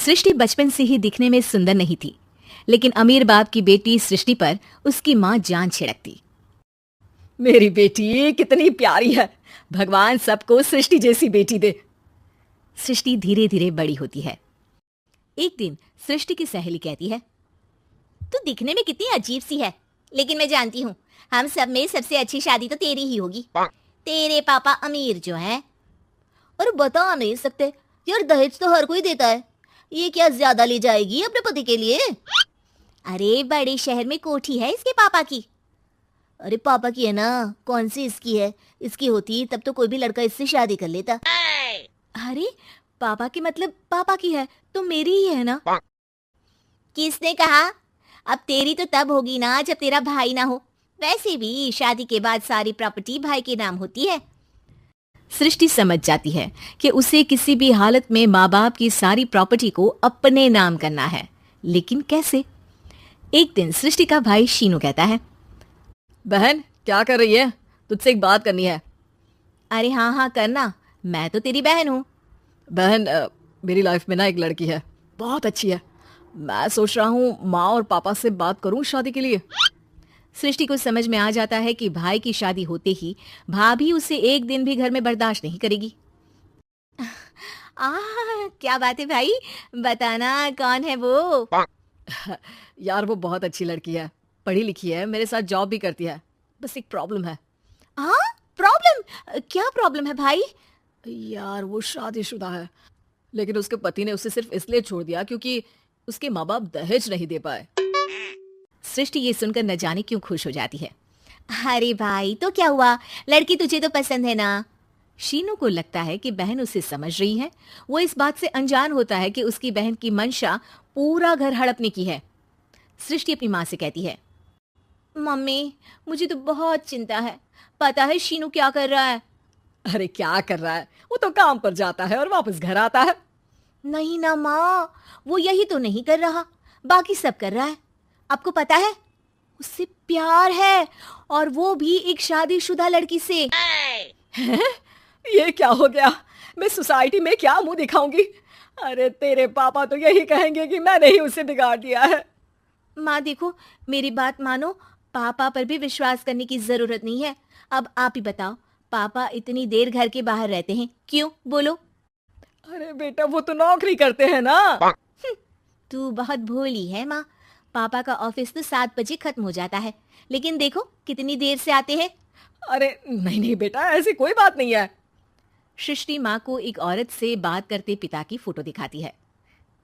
सृष्टि बचपन से ही दिखने में सुंदर नहीं थी, लेकिन अमीर बाप की बेटी सृष्टि पर उसकी माँ जान छिड़कती। मेरी बेटी कितनी प्यारी है, भगवान सबको सृष्टि जैसी बेटी दे। सृष्टि धीरे धीरे बड़ी होती है। एक दिन सृष्टि की सहेली कहती है, तू दिखने में कितनी अजीब सी है, लेकिन मैं जानती हूँ हम सब में सबसे अच्छी शादी तो तेरी ही होगी। तेरे पापा अमीर जो हैं। और बता नहीं सकते यार, दहेज तो हर कोई देता है, ये क्या ज्यादा ले जाएगी अपने पति के लिए? अरे बड़े शहर में कोठी है इसके पापा की। अरे पापा की है ना, कौन सी इसकी है? इसकी होती तब तो कोई भी लड़का इससे शादी कर लेता। अरे पापा की मतलब पापा की है तो मेरी ही है ना। किसने कहा? अब तेरी तो तब होगी ना जब तेरा भाई ना हो। वैसे भी शादी के बाद सारी प्रॉपर्टी भाई के नाम होती है। सृष्टि समझ जाती है कि उसे किसी भी हालत में माँ बाप की सारी प्रॉपर्टी को अपने नाम करना है, लेकिन कैसे? एक दिन सृष्टि का भाई शीनू कहता है, बहन क्या कर रही है? तुझसे एक बात करनी है। अरे हाँ हाँ करना, मैं तो तेरी बहन हूँ। बहन मेरी लाइफ में ना एक लड़की है, बहुत अच्छी है। मैं सोच रहा हूँ माँ और पापा से बात करूँ शादी के लिए। सृष्टि को समझ में आ जाता है कि भाई की शादी होते ही भाभी उसे एक दिन भी घर में बर्दाश्त नहीं करेगी। क्या बात है भाई, बताना कौन है वो? यार वो बहुत अच्छी लड़की है, पढ़ी लिखी है, मेरे साथ जॉब भी करती है। बस एक प्रॉब्लम है। हाँ प्रॉब्लम? क्या प्रॉब्लम है भाई? यार वो शादीशुदा है, लेकिन उसके पति ने उसे सिर्फ इसलिए छोड़ दिया क्योंकि उसके माँ बाप दहेज नहीं दे पाए। सृष्टि ये सुनकर न जाने क्यों खुश हो जाती है। अरे भाई तो क्या हुआ, लड़की तुझे तो पसंद है ना? शीनू को लगता है कि बहन उसे समझ रही है। वो इस बात से अनजान होता है कि उसकी बहन की मंशा पूरा घर हड़पने की है। सृष्टि अपनी माँ से कहती है, मम्मी मुझे तो बहुत चिंता है, पता है शीनू क्या कर रहा है? अरे क्या कर रहा है, वो तो काम पर जाता है और वापस घर आता है। नहीं ना माँ, वो यही तो नहीं कर रहा, बाकी सब कर रहा है। आपको पता है उससे प्यार है, और वो भी एक शादीशुदा लड़की से। ये क्या हो गया? मैं सोसाइटी में क्या मुंह दिखाऊंगी? अरे तेरे पापा तो यही कहेंगे कि मैंने ही उसे बिगाड़ दिया है। माँ देखो, मेरी बात मानो, पापा पर भी विश्वास करने की जरूरत नहीं है। अब आप ही बताओ, पापा इतनी देर घर के बाहर रहते हैं क्यों, बोलो? अरे बेटा वो तो नौकरी करते हैं ना। तू बहुत भोली है माँ, पापा का ऑफिस तो 7 बजे खत्म हो जाता है, लेकिन देखो कितनी देर से आते हैं। अरे नहीं नहीं बेटा, ऐसी कोई बात नहीं है। सृष्टि माँ को एक औरत से बात करते पिता की फोटो दिखाती है।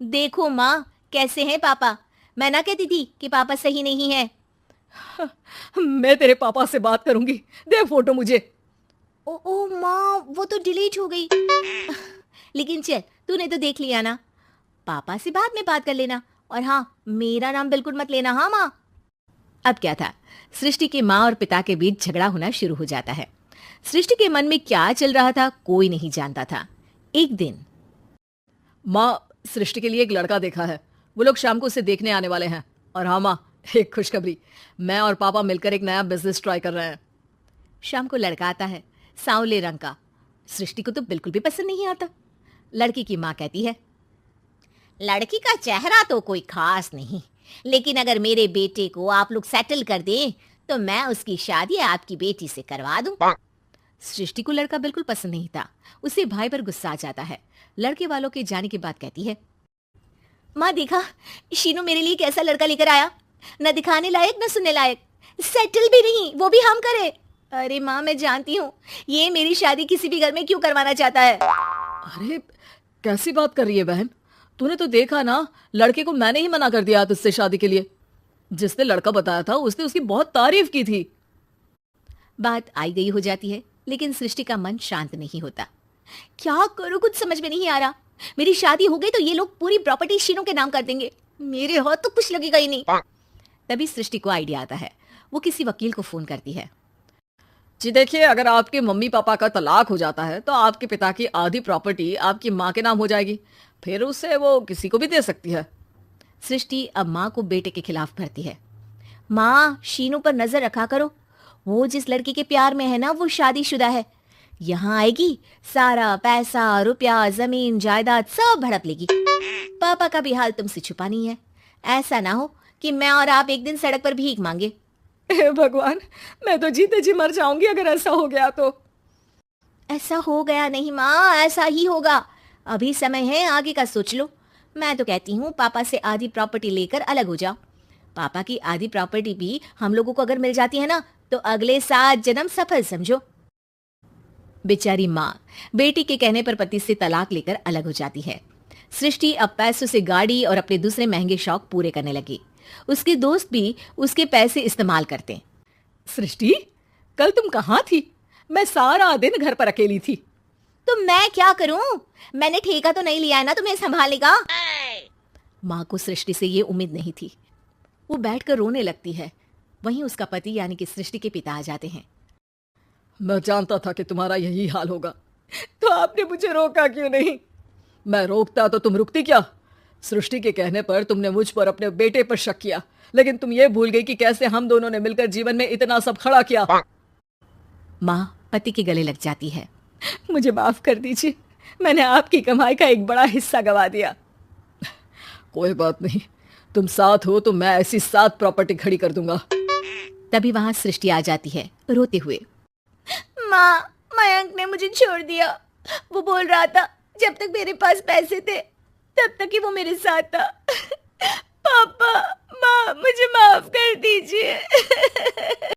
देखो माँ कैसे हैं पापा, मैं ना कहती थी कि पापा सही नहीं है। मैं तेरे पापा से बात करूंगी, दे फोटो मुझे। ओ माँ वो तो डिलीट हो गई। लेकिन चल तूने तो देख लिया ना, पापा से बाद में बात कर लेना, और हाँ मेरा नाम बिल्कुल मत लेना। हाँ माँ। अब क्या था, सृष्टि के माँ और पिता के बीच झगड़ा होना शुरू हो जाता है। सृष्टि के मन में क्या चल रहा था कोई नहीं जानता था। एक दिन, माँ सृष्टि के लिए एक लड़का देखा है, वो लोग शाम को उसे देखने आने वाले हैं। और हाँ माँ, एक खुशखबरी, मैं और पापा मिलकर एक नया बिजनेस ट्राई कर रहे हैं। शाम को लड़का आता है, सांवले रंग का। सृष्टि को तो बिल्कुल भी पसंद नहीं आता। लड़की की माँ कहती है, लड़की का चेहरा तो कोई खास नहीं, लेकिन अगर मेरे बेटे को आप लोग सेटल कर दें तो मैं उसकी शादी आपकी बेटी से करवा दूं। सृष्टि को लड़का बिल्कुल पसंद नहीं था। उसे भाई पर गुस्सा आ जाता है। लड़के वालों के जाने के बाद कहती है, माँ देखा शीनू मेरे लिए कैसा लड़का लेकर आया, न दिखाने लायक न सुनने लायक, सेटल भी नहीं, वो भी हम करे। अरे माँ मैं जानती हूँ ये मेरी शादी किसी भी घर में क्यों करवाना चाहता है। अरे कैसी बात कर रही है बहन, तूने तो देखा ना, लड़के को मैंने ही मना कर दिया तुझसे शादी के लिए। जिसने लड़का बताया था उसने उसकी बहुत तारीफ की थी। बात आई गई हो जाती है, लेकिन सृष्टि का मन शांत नहीं होता। क्या करूं कुछ समझ में नहीं आ रहा। मेरी शादी हो गई तो ये लोग पूरी प्रॉपर्टी शीनू के नाम कर देंगे, मेरे हाथ तो कुछ लगेगा ही नहीं। तभी सृष्टि को आइडिया आता है। वो किसी वकील को फोन करती है। जी देखिए, अगर आपके मम्मी पापा का तलाक हो जाता है तो आपके पिता की आधी प्रॉपर्टी आपकी माँ के नाम हो जाएगी, फिर उसे वो किसी को भी दे सकती है। सृष्टि अब माँ को बेटे के खिलाफ भरती है। माँ शीनू पर नजर रखा करो, वो जिस लड़की के प्यार में है ना वो शादीशुदा है। यहाँ आएगी, सारा पैसा, रुपया, जमीन, जायदाद सब हड़प लेगी। पापा का भी हाल तुमसे छुपा नहीं है। ऐसा ना हो कि मैं और आप एक दिन सड़क पर भीख मांगे। हे भगवान, मैं तो जीते जी मर जाऊंगी अगर ऐसा हो गया तो। ऐसा हो गया नहीं माँ, ऐसा ही होगा। अभी समय है, आगे का सोच लो। मैं तो कहती हूँ पापा से आधी प्रॉपर्टी लेकर अलग हो जाओ। पापा की आधी प्रॉपर्टी भी हम लोगों को अगर मिल जाती है ना, तो अगले 7 जन्म सफल समझो। बेचारी माँ बेटी के कहने पर पति से तलाक लेकर अलग हो जाती है। सृष्टि अब पैसों से गाड़ी और अपने दूसरे महंगे शौक पूरे करने लगी। उसके दोस्त भी उसके पैसे इस्तेमाल करते। सृष्टि, कल तुम कहाँ थी? मैं सारा दिन घर पर अकेली थी। तो मैं क्या करूं? मैंने ठेका तो नहीं लिया है ना तुम्हें संभालेगा। माँ को सृष्टि से ये उम्मीद नहीं थी। वो बैठकर रोने लगती है। वहीं उसका पति यानी कि सृष्टि के पिता आ जाते हैं। मैं जानता था कि तुम्हारा यही हाल होगा, तो आपने मुझे रोका क्यों नहीं? मैं रोकता तो तुम रुकती क्या? सृष्टि के कहने पर तुमने मुझ पर अपने बेटे पर शक किया, लेकिन तुम ये भूल गई कि कैसे हम दोनों ने मिलकर जीवन में इतना सब खड़ा किया। माँ पति के गले लग जाती है। मुझे माफ कर दीजिए, मैंने आपकी कमाई का एक बड़ा हिस्सा गवा दिया। कोई बात नहीं, तुम साथ हो तो मैं ऐसी 7 प्रॉपर्टी खड़ी कर दूंगा। तभी वहां सृष्टि आ जाती है रोते हुए। माँ, मयंक ने मुझे छोड़ दिया। वो बोल रहा था जब तक मेरे पास पैसे थे तब तक ही वो मेरे साथ था। पापा, माँ, मुझे माफ कर दीजिए।